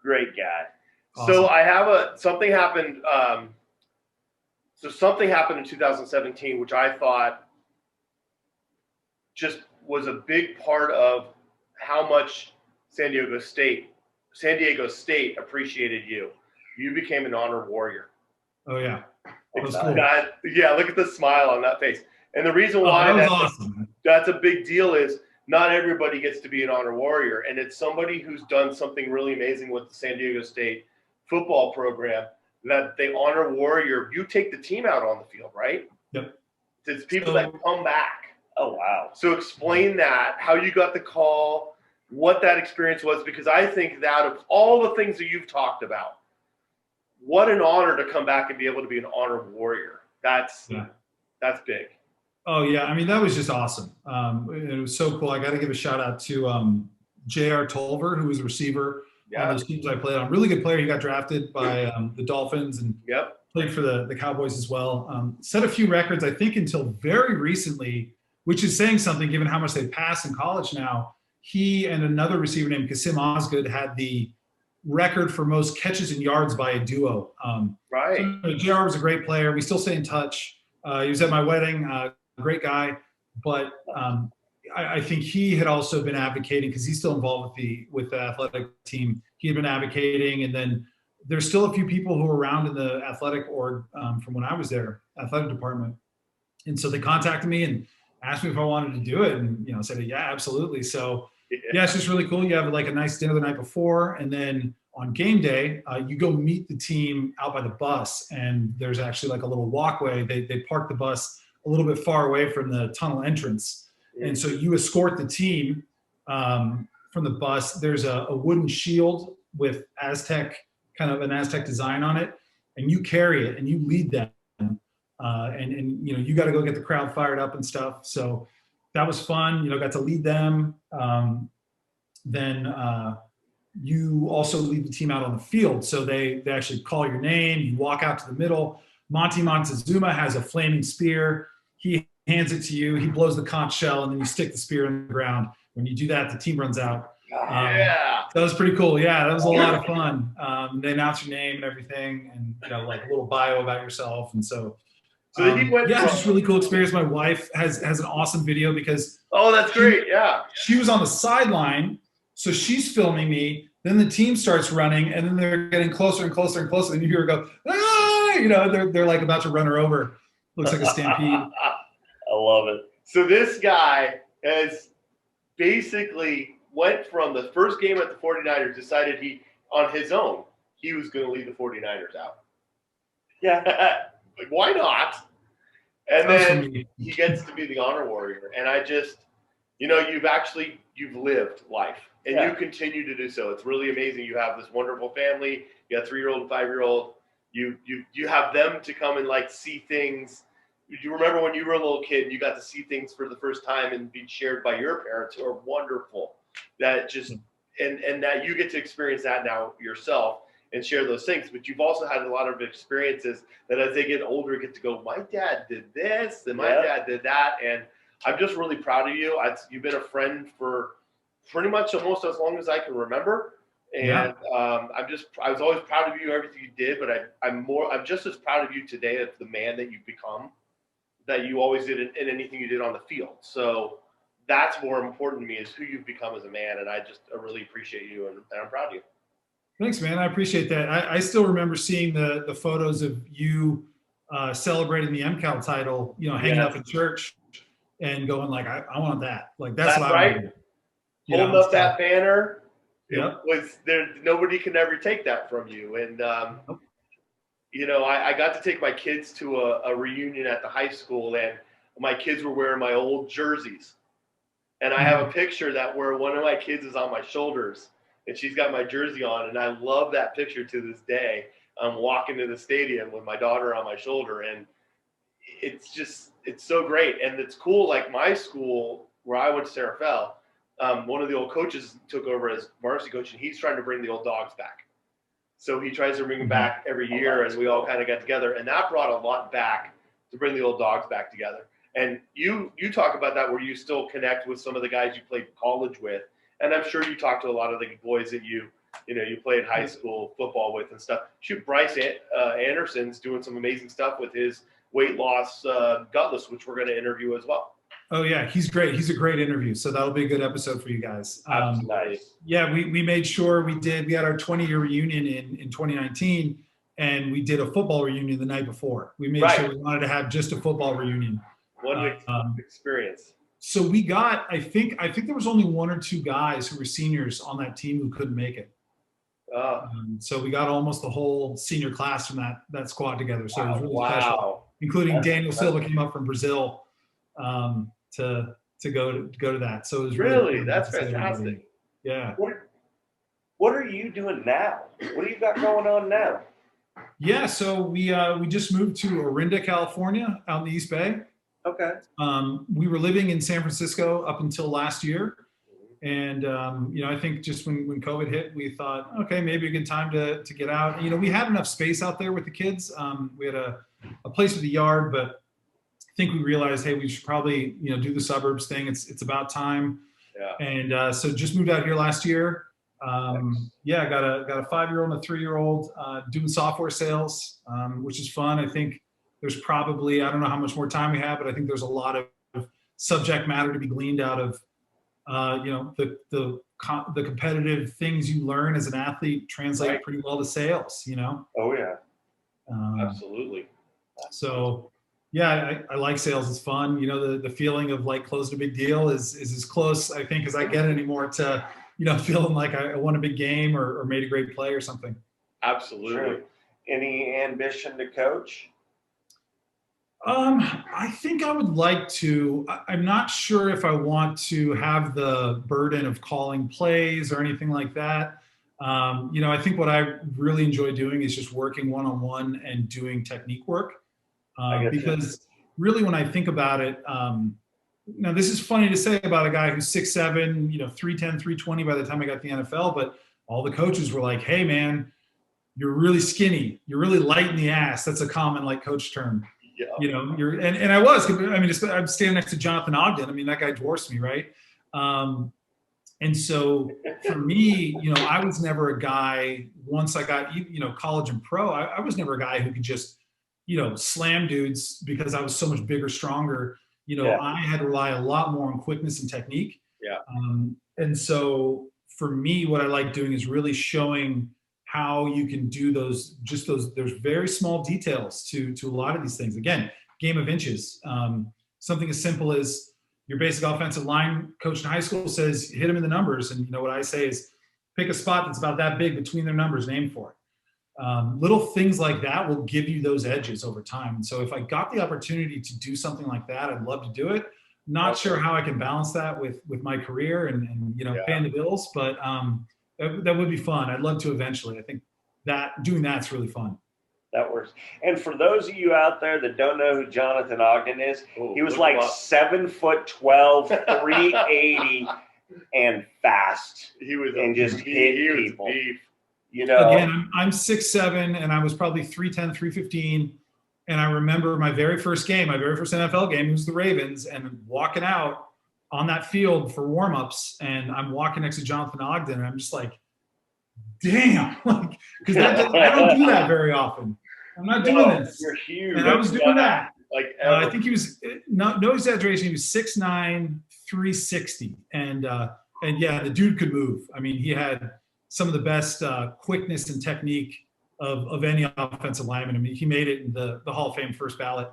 Great guy. Awesome. So I have something happened. Something happened in 2017, which I thought just was a big part of how much San Diego State appreciated you. You became an honor warrior. Oh yeah. That was cool. Look at the smile on that face. And the reason why awesome. That's a big deal is not everybody gets to be an honor warrior. And it's somebody who's done something really amazing with the San Diego State football program that they honor warrior. You take the team out on the field, right? Yep. It's people that come back. Oh, wow. So explain that, how you got the call, what that experience was, because I think that of all the things that you've talked about, what an honor to come back and be able to be an honor warrior. That's big. Oh, yeah. I mean, that was just awesome. It was so cool. I got to give a shout out to J.R. Tolver, who was a receiver on those teams I played on. Really good player. He got drafted by the Dolphins and played for the Cowboys as well. Set a few records, I think, until very recently, which is saying something given how much they pass in college now. He and another receiver named Kasim Osgood had the record for most catches and yards by a duo. So JR was a great player. We still stay in touch. He was at my wedding, great guy. But I think he had also been advocating, because he's still involved with the athletic team. He had been advocating, and then there's still a few people who are around in the athletic org from when I was there, athletic department. And so they contacted me and asked me if I wanted to do it, and I said, yeah, absolutely. So yeah, it's just really cool. You have like a nice dinner the night before, and then on game day, you go meet the team out by the bus, and there's actually like a little walkway. They park the bus a little bit far away from the tunnel entrance, and so you escort the team from the bus. There's a wooden shield with Aztec, kind of an Aztec design on it, and you carry it and you lead them. And you got to go get the crowd fired up and stuff. So that was fun. Got to lead them. Then you also lead the team out on the field. So they actually call your name. You walk out to the middle. Monty Montezuma has a flaming spear. He hands it to you. He blows the conch shell, and then you stick the spear in the ground. When you do that, the team runs out. Yeah. That was pretty cool. Yeah, that was a lot of fun. They announce your name and everything, and like a little bio about yourself. And so he went it's just really cool experience. My wife has an awesome video because that's great. Yeah. She was on the sideline, so she's filming me. Then the team starts running, and then they're getting closer and closer and closer. And you hear her go, ah! They're like about to run her over. Looks like a stampede. I love it. So this guy has basically went from the first game at the 49ers, decided on his own, he was going to lead the 49ers out. Yeah. Like, why not? And then he gets to be the honor warrior. And I just, you've lived life, and you continue to do so. It's really amazing. You have this wonderful family. You got a 3-year-old and 5-year-old. You have them to come and like see things. You remember when you were a little kid and you got to see things for the first time and be shared by your parents who are wonderful. That just and that you get to experience that now yourself and share those things. But you've also had a lot of experiences that as they get older get to go, my dad did this and my dad did that. And I'm just really proud of you. You've been a friend for pretty much almost as long as I can remember. And I was always proud of you, everything you did, but I'm just as proud of you today as the man that you've become, that you always did in anything you did on the field. So that's more important to me, is who you've become as a man. And I really appreciate you, and I'm proud of you. Thanks, man. I appreciate that. I still remember seeing the photos of you celebrating the MCAL title, hanging up in church and going like, I want that. Like, that's what right. I want. Holding up that banner. Yep. Was there? Nobody can ever take that from you. And, I got to take my kids to a reunion at the high school, and my kids were wearing my old jerseys. And I have a picture where one of my kids is on my shoulders, and she's got my jersey on. And I love that picture to this day. I'm walking to the stadium with my daughter on my shoulder, and it's so great. And it's cool. Like my school where I went to Sarah Fell, one of the old coaches took over as varsity coach, and he's trying to bring the old dogs back. So he tries to bring them back every year, and we all kind of got together. And that brought a lot back to bring the old dogs back together. And you talk about that, where you still connect with some of the guys you played college with. And I'm sure you talk to a lot of the boys that you played high school football with and stuff. Shoot, Bryce Anderson's doing some amazing stuff with his weight loss gutless, which we're going to interview as well. Oh yeah, he's great. He's a great interview. So that'll be a good episode for you guys. Nice. Yeah, we made sure we had our 20-year reunion in 2019, and we did a football reunion the night before. We made sure we wanted to have just a football reunion. What an experience. So we got, I think there was only 1 or 2 guys who were seniors on that team who couldn't make it. So we got almost the whole senior class from that squad together. So it was really special, including Daniel Silva came up from Brazil to go to that. So it was really that's fantastic. Yeah. What are you doing now? What do you got going on now? Yeah, so we just moved to Orinda, California, out in the East Bay. Okay. We were living in San Francisco up until last year. And, I think just when COVID hit, we thought, okay, maybe a good time to get out. We had enough space out there with the kids. We had a place with a yard, but I think we realized, hey, we should probably, do the suburbs thing. It's about time. Yeah. And so just moved out here last year. Yeah, got a 5-year-old and a 3-year-old doing software sales, which is fun. I think there's probably, I don't know how much more time we have, but I think there's a lot of subject matter to be gleaned out of, the competitive things you learn as an athlete translate pretty well to sales, Oh yeah. Absolutely. So yeah, I like sales. It's fun. The feeling of like closing a big deal is as close, I think, as I get anymore to, feeling like I won a big game or made a great play or something. Absolutely. True. Any ambition to coach? I think I would like to. I'm not sure if I want to have the burden of calling plays or anything like that. I think what I really enjoy doing is just working one-on-one and doing technique work. Because really, when I think about it, now this is funny to say about a guy who's 6'7", 310, 320 by the time I got to the NFL, but all the coaches were like, "Hey, man, you're really skinny. You're really light in the ass." That's a common like coach term. Yeah. And I was. I mean, I'm standing next to Jonathan Ogden. I mean, that guy dwarfs me, right? And so for me, I was never a guy. Once I got college and pro, I was never a guy who could just slam dudes because I was so much bigger, stronger. I had to rely a lot more on quickness and technique. Yeah. And so for me, what I like doing is really showing how you can do those, there's very small details to a lot of these things. Again, game of inches. Something as simple as your basic offensive line coach in high school says, hit them in the numbers. And what I say is pick a spot that's about that big between their numbers and aim for it. Little things like that will give you those edges over time. And so if I got the opportunity to do something like that, I'd love to do it. Not sure how I can balance that with my career and paying the bills, but that would be fun. I'd love to eventually. I think doing that's really fun. That works. And for those of you out there that don't know who Jonathan Ogden is, he was like 7'12", 380, and fast. He was and just hit people. Again, I'm 6'7", and I was probably 310, 315. And I remember my very first NFL game, was the Ravens, and walking out on that field for warmups, and I'm walking next to Jonathan Ogden, and I'm just like, damn, because I don't do that very often. I'm not doing this. You're huge. And I was doing that. I think he was, no exaggeration, he was 6'9", 360. And yeah, the dude could move. I mean, he had some of the best quickness and technique of any offensive lineman. I mean, he made it in the Hall of Fame first ballot,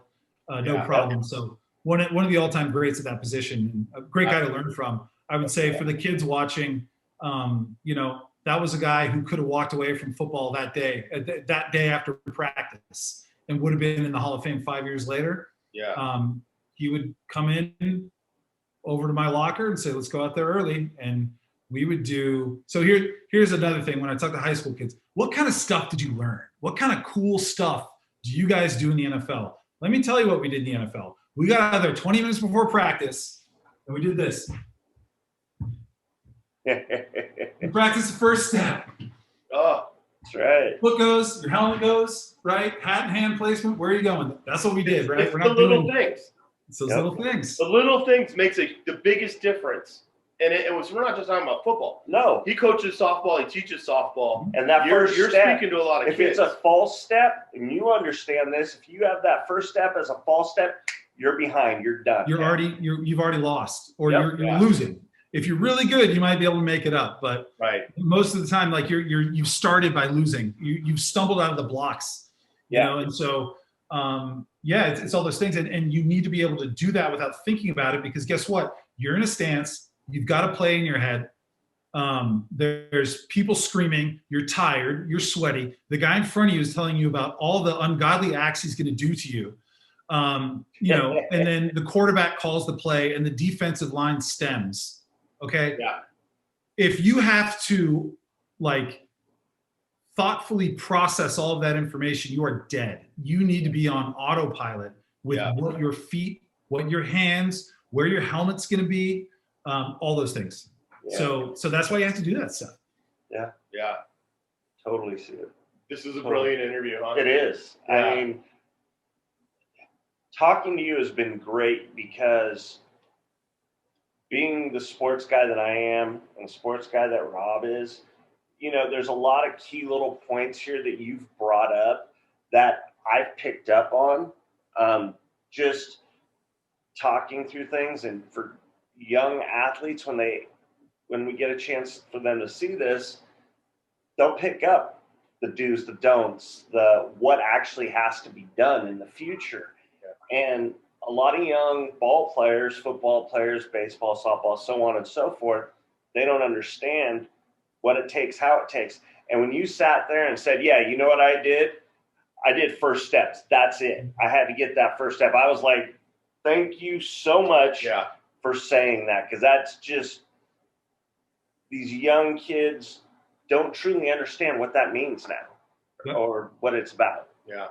no problem. So one of the all-time greats at that position, and a great guy to learn from. I would say for the kids watching, that was a guy who could have walked away from football that day after practice and would have been in the Hall of Fame 5 years later. Yeah. He would come in over to my locker and say, let's go out there early. And we would do, so here's another thing. When I talk to high school kids, what kind of stuff did you learn? What kind of cool stuff do you guys do in the NFL? Let me tell you what we did in the NFL. We got out there 20 minutes before practice and we did this. We practice the first step. Oh, that's right. Foot goes, your helmet goes, right? Hat and hand placement. Where are you going? That's what we did, right? We're not the little things. It's those little things. The little things makes the biggest difference. And we're not just talking about football. No. He coaches softball. He teaches softball. And that you're step, speaking to a lot of if kids. it's a false step, and you understand this, if you have that first step as a false step, you're behind. You're done. You've already lost, or you're losing. If you're really good, you might be able to make it up. But most of the time, like you've started by losing. You've stumbled out of the blocks. And so it's all those things, and you need to be able to do that without thinking about it, because guess what? You're in a stance. You've got to play in your head. There's people screaming. You're tired. You're sweaty. The guy in front of you is telling you about all the ungodly acts he's going to do to you. And then the quarterback calls the play, and the defensive line stems. Okay. Yeah. If you have to thoughtfully process all of that information, you are dead. You need to be on autopilot with what your feet, what your hands, where your helmet's going to be. All those things. Yeah. So that's why you have to do that stuff. Yeah. Yeah. Totally see it. This is a brilliant interview, huh? It is. Yeah. I mean, talking to you has been great, because being the sports guy that I am and the sports guy that Rob is, there's a lot of key little points here that you've brought up that I've picked up on. Just talking through things, and for young athletes, when we get a chance for them to see this, they'll pick up the do's, the don'ts, the what actually has to be done in the future. Yeah. And a lot of young ball players, football players, baseball, softball, so on and so forth, they don't understand what it takes, how it takes. And when you sat there and said, yeah, you know what I did? I did first steps. That's it. I had to get that first step. I was like, thank you so much for saying that, because that's just, these young kids don't truly understand what that means now or what it's about. Yeah.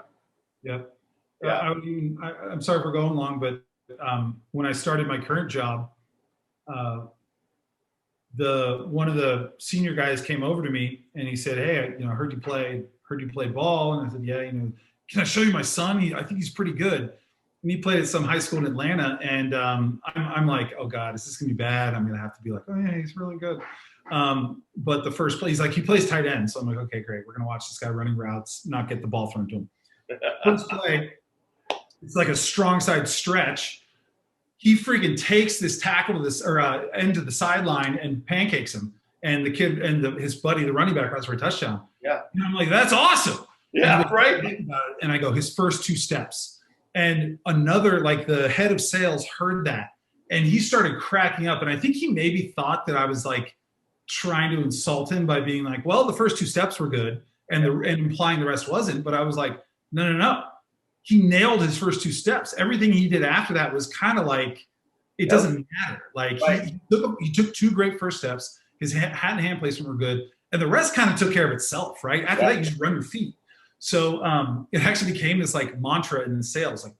Yeah. I'm sorry for going long, but when I started my current job, one of the senior guys came over to me and he said, "Hey, I heard you play ball." And I said, "Yeah, can I show you my son? I think he's pretty good." And he played at some high school in Atlanta. And I'm like, "Oh God, is this gonna be bad? I'm gonna have to be like, oh yeah, he's really good." But the first play, he's like, he plays tight end. So I'm like, okay, great. We're gonna watch this guy running routes, not get the ball thrown to him. First play, it's like a strong side stretch. He freaking takes this tackle to this end to the sideline and pancakes him. And the kid and his buddy, the running back, runs for a touchdown. Yeah. And I'm like, that's awesome. Yeah, right. And I go, his first 2 steps. And another, like the head of sales heard that. And he started cracking up. And I think he maybe thought that I was like trying to insult him by being like, well, the first 2 steps were good. And implying the rest wasn't. But I was like, no. He nailed his first 2 steps. Everything he did after that was kind of like, it doesn't matter. Like he took 2 great first steps. His hand and hand placement were good. And the rest kind of took care of itself, right? After that, you just run your feet. So it actually became this like mantra in sales, like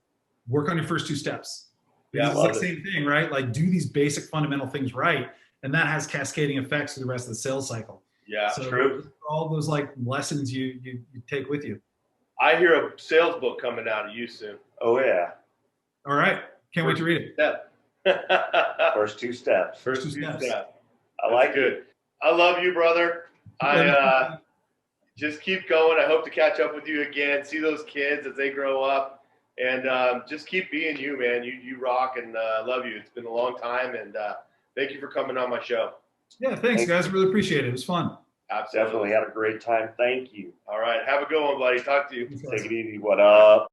work on your first 2 steps. It's like the same thing, right? Like do these basic fundamental things right. And that has cascading effects through the rest of the sales cycle. Yeah, so true. All those like lessons you take with you. I hear a sales book coming out of you soon. Oh, yeah. All right. Can't wait to read it. First 2 steps. First 2 steps. I like it. I love you, brother. I just keep going. I hope to catch up with you again, see those kids as they grow up, and just keep being you, man. You rock, and I love you. It's been a long time, and thank you for coming on my show. Yeah, thanks, guys. Really appreciate it. It was fun. Absolutely. Definitely had a great time. Thank you. All right. Have a good one, buddy. Talk to you. Take it easy. What up?